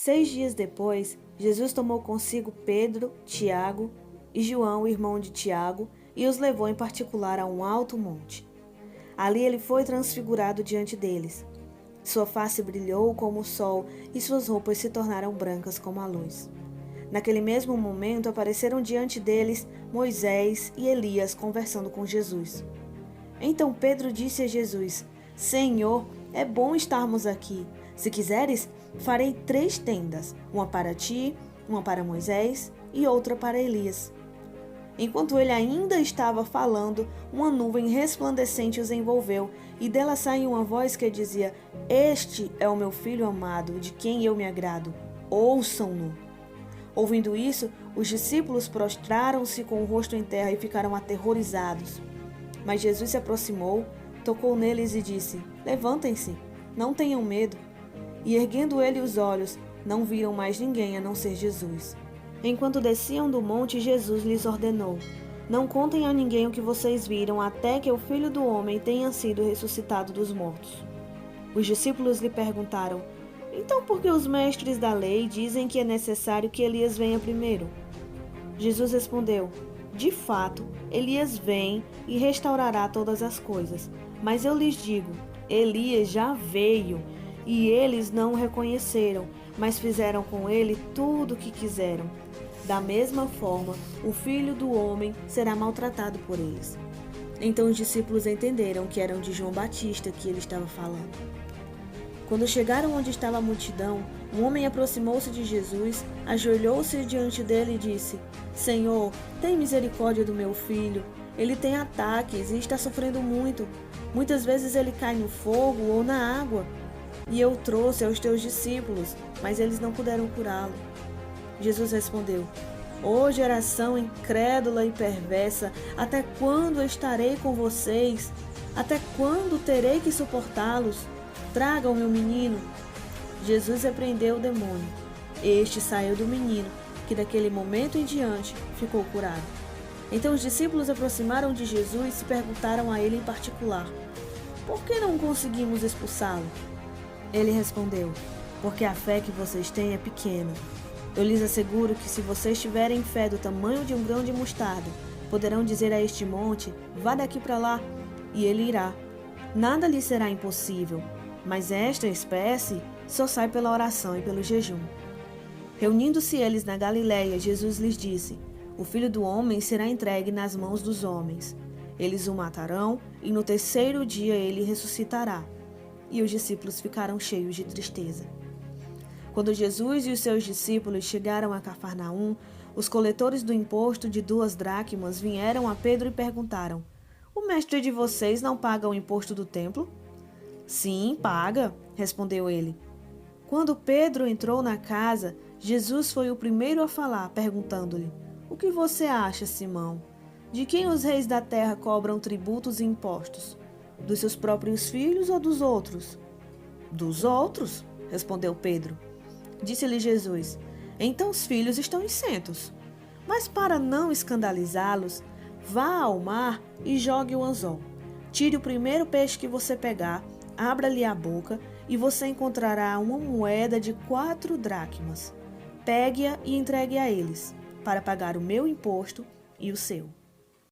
6 dias depois, Jesus tomou consigo Pedro, Tiago e João, irmão de Tiago, e os levou em particular a um alto monte. Ali ele foi transfigurado diante deles. Sua face brilhou como o sol e suas roupas se tornaram brancas como a luz. Naquele mesmo momento apareceram diante deles Moisés e Elias conversando com Jesus. Então Pedro disse a Jesus: Senhor, é bom estarmos aqui. Se quiseres, farei 3 tendas, uma para ti, uma para Moisés e outra para Elias. Enquanto ele ainda estava falando, uma nuvem resplandecente os envolveu, e dela saiu uma voz que dizia: Este é o meu filho amado, de quem eu me agrado. Ouçam-no. Ouvindo isso, os discípulos prostraram-se com o rosto em terra e ficaram aterrorizados. Mas Jesus se aproximou, tocou neles e disse: Levantem-se, não tenham medo. E erguendo ele os olhos, não viram mais ninguém a não ser Jesus. Enquanto desciam do monte, Jesus lhes ordenou: Não contem a ninguém o que vocês viram, até que o Filho do Homem tenha sido ressuscitado dos mortos. Os discípulos lhe perguntaram: Então por que os mestres da lei dizem que é necessário que Elias venha primeiro? Jesus respondeu: De fato, Elias vem e restaurará todas as coisas. Mas eu lhes digo, Elias já veio, e eles não o reconheceram, mas fizeram com ele tudo o que quiseram. Da mesma forma, o Filho do Homem será maltratado por eles. Então os discípulos entenderam que eram de João Batista que ele estava falando. Quando chegaram onde estava a multidão, um homem aproximou-se de Jesus, ajoelhou-se diante dele e disse: Senhor, tem misericórdia do meu filho. Ele tem ataques e está sofrendo muito. Muitas vezes ele cai no fogo ou na água. E eu trouxe aos teus discípulos, mas eles não puderam curá-lo. Jesus respondeu: Ó geração incrédula e perversa, até quando estarei com vocês? Até quando terei que suportá-los? Tragam meu menino. Jesus repreendeu o demônio. Este saiu do menino, que daquele momento em diante ficou curado. Então os discípulos aproximaram de Jesus e perguntaram a ele em particular: Por que não conseguimos expulsá-lo? Ele respondeu: Porque a fé que vocês têm é pequena. Eu lhes asseguro que se vocês tiverem fé do tamanho de um grão de mostarda, poderão dizer a este monte: Vá daqui para lá, e ele irá. Nada lhe será impossível. Mas esta espécie só sai pela oração e pelo jejum. Reunindo-se eles na Galiléia, Jesus lhes disse: O Filho do Homem será entregue nas mãos dos homens. Eles o matarão, e no 3º dia ele ressuscitará. E os discípulos ficaram cheios de tristeza. Quando Jesus e os seus discípulos chegaram a Cafarnaum, os coletores do imposto de 2 dracmas vieram a Pedro e perguntaram: O mestre de vocês não paga o imposto do templo? Sim, paga, respondeu ele. Quando Pedro entrou na casa, Jesus foi o primeiro a falar, perguntando-lhe: O que você acha, Simão? De quem os reis da terra cobram tributos e impostos? Dos seus próprios filhos ou dos outros? Dos outros, respondeu Pedro. Disse-lhe Jesus: Então os filhos estão isentos. Mas para não escandalizá-los, vá ao mar e jogue o anzol. Tire o primeiro peixe que você pegar, abra-lhe a boca e você encontrará uma moeda de 4 dracmas. Pegue-a e entregue a eles, para pagar o meu imposto e o seu.